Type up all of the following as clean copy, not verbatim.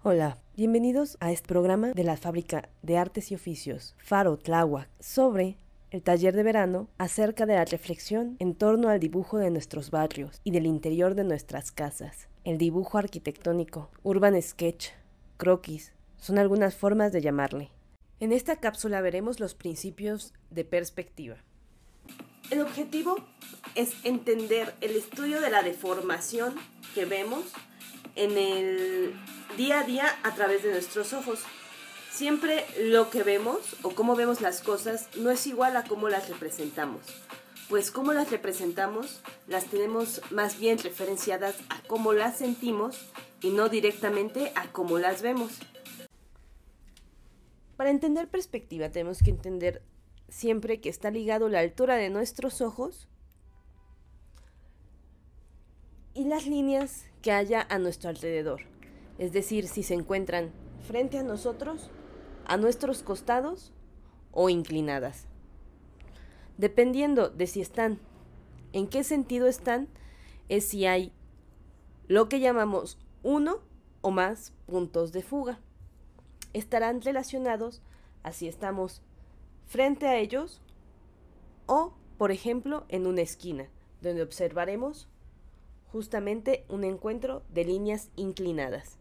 Hola, bienvenidos a este programa de la Fábrica de Artes y Oficios, Faro Tláhuac, sobre el taller de verano acerca de la reflexión en torno al dibujo de nuestros barrios y del interior de nuestras casas. El dibujo arquitectónico, urban sketch, croquis, son algunas formas de llamarle. En esta cápsula veremos los principios de perspectiva. El objetivo es entender el estudio de la deformación que vemos en el día a día a través de nuestros ojos. Siempre lo que vemos o cómo vemos las cosas no es igual a cómo las representamos, pues cómo las representamos las tenemos más bien referenciadas a cómo las sentimos y no directamente a cómo las vemos. Para entender perspectiva tenemos que entender siempre que está ligado la altura de nuestros ojos y las líneas que haya a nuestro alrededor, es decir, si se encuentran frente a nosotros, a nuestros costados o inclinadas. Dependiendo de si están, en qué sentido están, es si hay lo que llamamos uno o más puntos de fuga. Estarán relacionados a si estamos frente a ellos o, por ejemplo, en una esquina, donde observaremos justamente un encuentro de líneas inclinadas.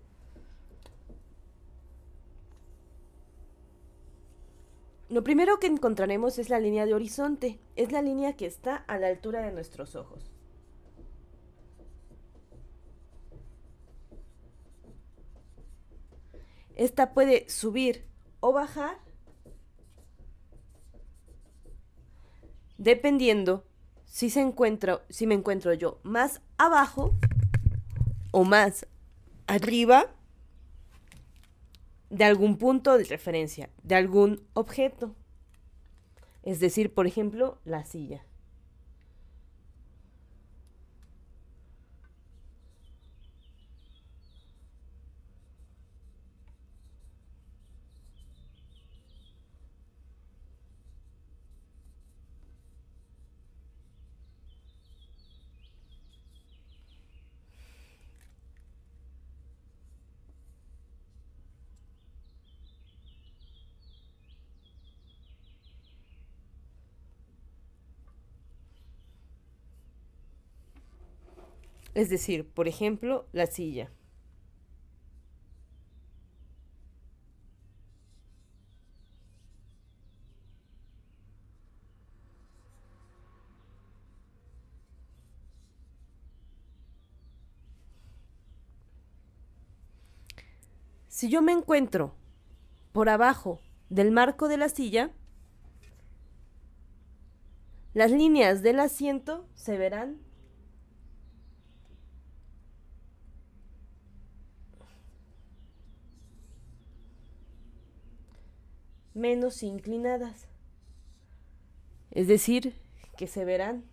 Lo primero que encontraremos es la línea de horizonte, es la línea que está a la altura de nuestros ojos. Esta puede subir o bajar dependiendo si me encuentro yo más abajo o más arriba de algún punto de referencia, de algún objeto. Es decir, por ejemplo, la silla. Es decir, por ejemplo, la silla. Si yo me encuentro por abajo del marco de la silla, las líneas del asiento se verán menos inclinadas. Es decir, que se verán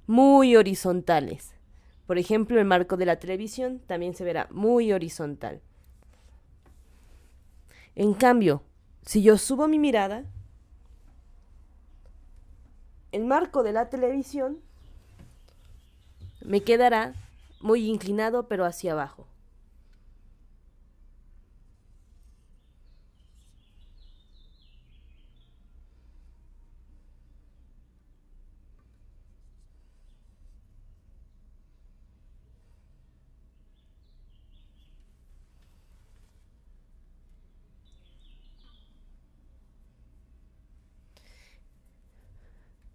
muy horizontales. Por ejemplo, el marco de la televisión también se verá muy horizontal. En cambio, si yo subo mi mirada, el marco de la televisión me quedará muy inclinado pero hacia abajo.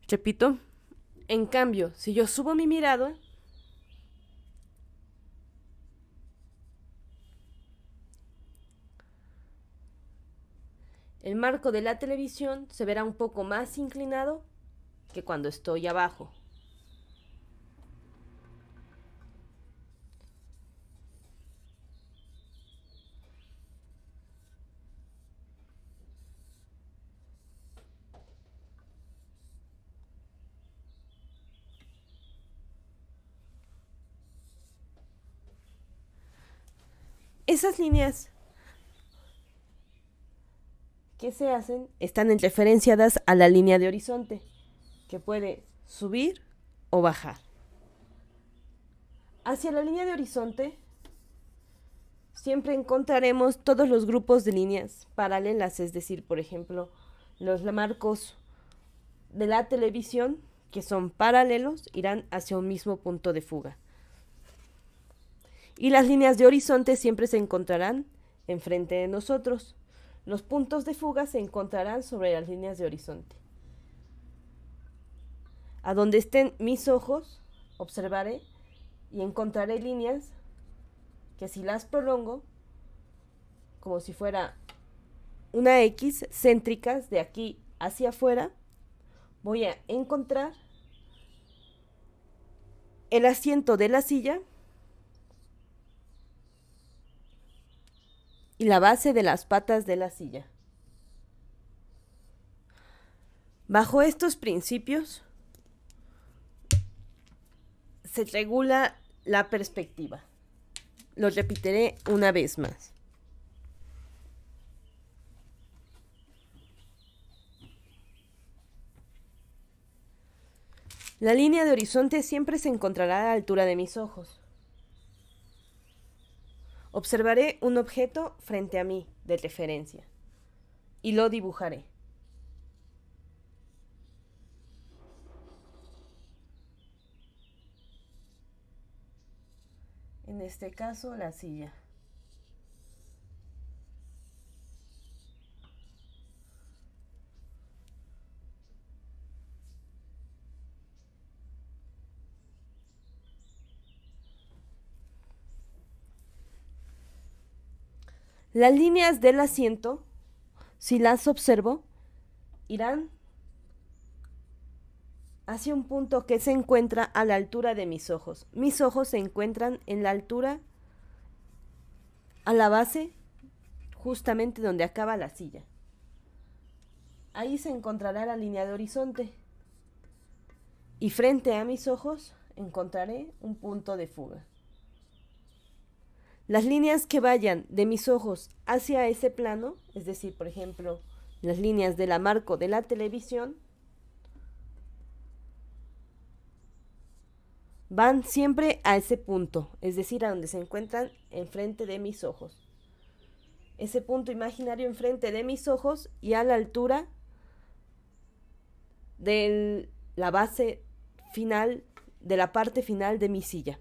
Repito, en cambio, si yo subo mi mirada, el marco de la televisión se verá un poco más inclinado que cuando estoy abajo. Esas líneas que se hacen están referenciadas a la línea de horizonte, que puede subir o bajar. Hacia la línea de horizonte siempre encontraremos todos los grupos de líneas paralelas, es decir, por ejemplo, los marcos de la televisión, que son paralelos, irán hacia un mismo punto de fuga. Y las líneas de horizonte siempre se encontrarán enfrente de nosotros. Los puntos de fuga se encontrarán sobre las líneas de horizonte. A donde estén mis ojos, observaré y encontraré líneas que, si las prolongo, como si fuera una X, céntricas de aquí hacia afuera, voy a encontrar el asiento de la silla y la base de las patas de la silla. Bajo estos principios se regula la perspectiva. Lo repetiré una vez más. La línea de horizonte siempre se encontrará a la altura de mis ojos. Observaré un objeto frente a mí de referencia y lo dibujaré. En este caso, la silla. Las líneas del asiento, si las observo, irán hacia un punto que se encuentra a la altura de mis ojos. Mis ojos se encuentran en la altura, a la base, justamente donde acaba la silla. Ahí se encontrará la línea de horizonte. Y frente a mis ojos encontraré un punto de fuga. Las líneas que vayan de mis ojos hacia ese plano, es decir, por ejemplo, las líneas del marco de la televisión, van siempre a ese punto, es decir, a donde se encuentran enfrente de mis ojos. Ese punto imaginario enfrente de mis ojos y a la altura de la base final, de la parte final de mi silla.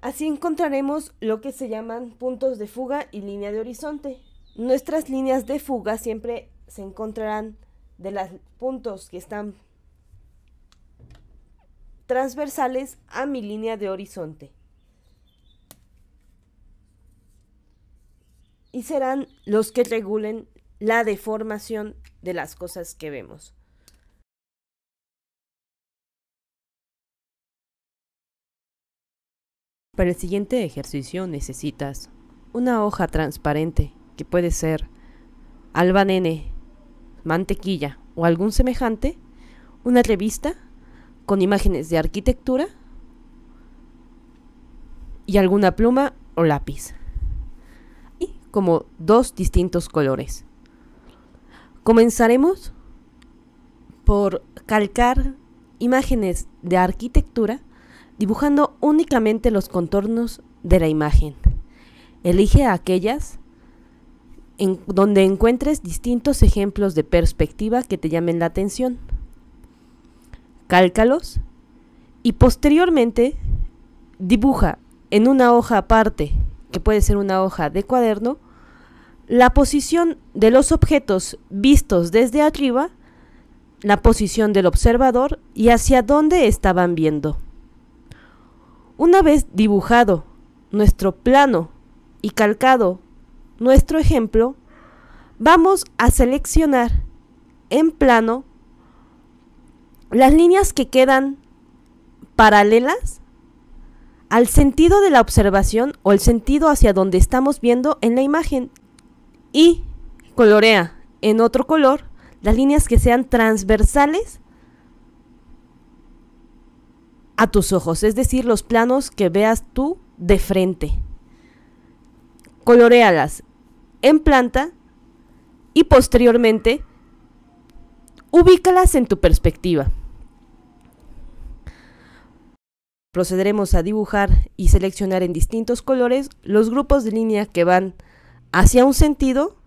Así encontraremos lo que se llaman puntos de fuga y línea de horizonte. Nuestras líneas de fuga siempre se encontrarán de los puntos que están transversales a mi línea de horizonte. Y serán los que regulen la deformación de las cosas que vemos. Para el siguiente ejercicio necesitas una hoja transparente, que puede ser alba nene, mantequilla o algún semejante, una revista con imágenes de arquitectura y alguna pluma o lápiz, y como 2 distintos colores. Comenzaremos por calcar imágenes de arquitectura dibujando únicamente los contornos de la imagen. Elige aquellas en donde encuentres distintos ejemplos de perspectiva que te llamen la atención. Cálcalos y posteriormente dibuja en una hoja aparte, que puede ser una hoja de cuaderno, la posición de los objetos vistos desde arriba, la posición del observador y hacia dónde estaban viendo. Una vez dibujado nuestro plano y calcado nuestro ejemplo, vamos a seleccionar en plano las líneas que quedan paralelas al sentido de la observación o el sentido hacia donde estamos viendo en la imagen, y colorea en otro color las líneas que sean transversales a tus ojos, es decir, los planos que veas tú de frente. Coloréalas en planta y posteriormente ubícalas en tu perspectiva. Procederemos a dibujar y seleccionar en distintos colores los grupos de línea que van hacia un sentido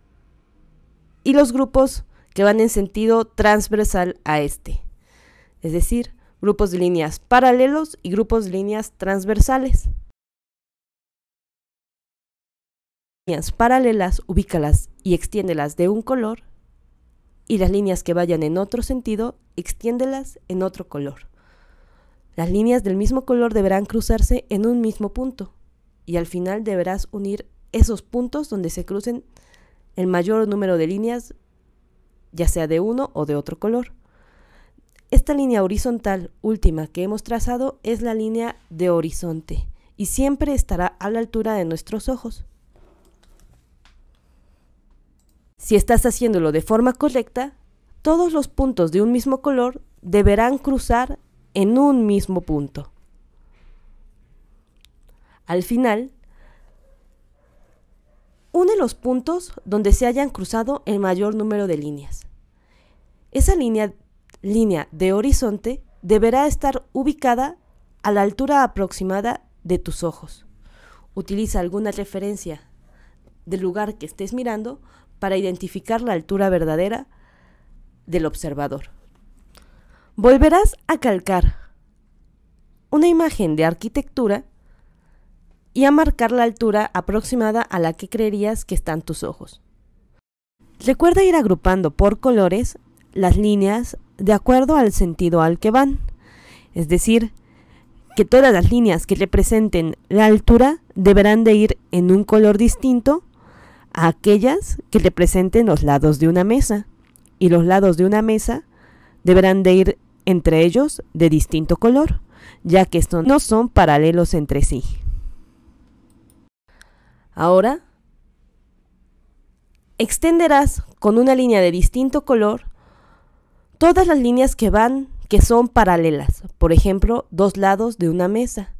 y los grupos que van en sentido transversal a este. Es decir, grupos de líneas paralelos y grupos de líneas transversales. Líneas paralelas, ubícalas y extiéndelas de un color, y las líneas que vayan en otro sentido, extiéndelas en otro color. Las líneas del mismo color deberán cruzarse en un mismo punto, y al final deberás unir esos puntos donde se crucen el mayor número de líneas, ya sea de uno o de otro color. Esta línea horizontal última que hemos trazado es la línea de horizonte y siempre estará a la altura de nuestros ojos. Si estás haciéndolo de forma correcta, todos los puntos de un mismo color deberán cruzar en un mismo punto. Al final, une los puntos donde se hayan cruzado el mayor número de líneas. Esa línea de horizonte deberá estar ubicada a la altura aproximada de tus ojos. Utiliza alguna referencia del lugar que estés mirando para identificar la altura verdadera del observador. Volverás a calcar una imagen de arquitectura y a marcar la altura aproximada a la que creerías que están tus ojos. Recuerda ir agrupando por colores las líneas de acuerdo al sentido al que van, es decir, que todas las líneas que representen la altura deberán de ir en un color distinto a aquellas que representen los lados de una mesa, y los lados de una mesa deberán de ir entre ellos de distinto color, ya que estos no son paralelos entre sí. Ahora, extenderás con una línea de distinto color todas las líneas que son paralelas, por ejemplo, dos lados de una mesa.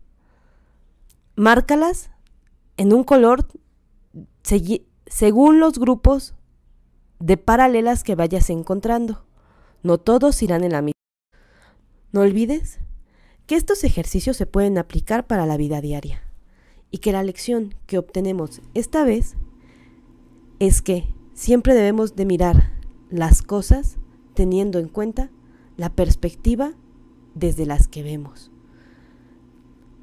Márcalas en un color según los grupos de paralelas que vayas encontrando. No todos irán en la misma. No olvides que estos ejercicios se pueden aplicar para la vida diaria y que la lección que obtenemos esta vez es que siempre debemos de mirar las cosas teniendo en cuenta la perspectiva desde las que vemos.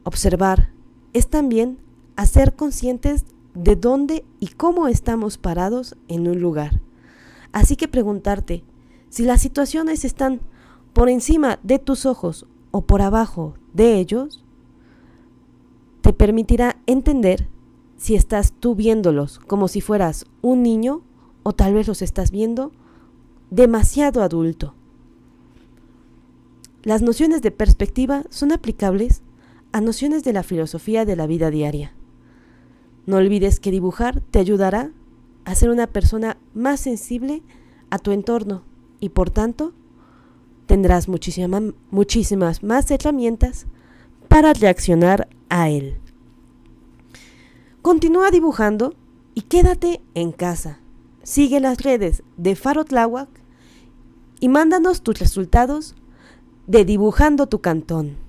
Observar es también hacer conscientes de dónde y cómo estamos parados en un lugar. Así que preguntarte si las situaciones están por encima de tus ojos o por abajo de ellos, te permitirá entender si estás tú viéndolos como si fueras un niño o tal vez los estás viendo demasiado adulto. Las nociones de perspectiva son aplicables a nociones de la filosofía de la vida diaria. No olvides que dibujar te ayudará a ser una persona más sensible a tu entorno y por tanto tendrás muchísimas más herramientas para reaccionar a él. Continúa dibujando y quédate en casa. Sigue las redes de Faro Tláhuac y mándanos tus resultados de Dibujando tu Cantón.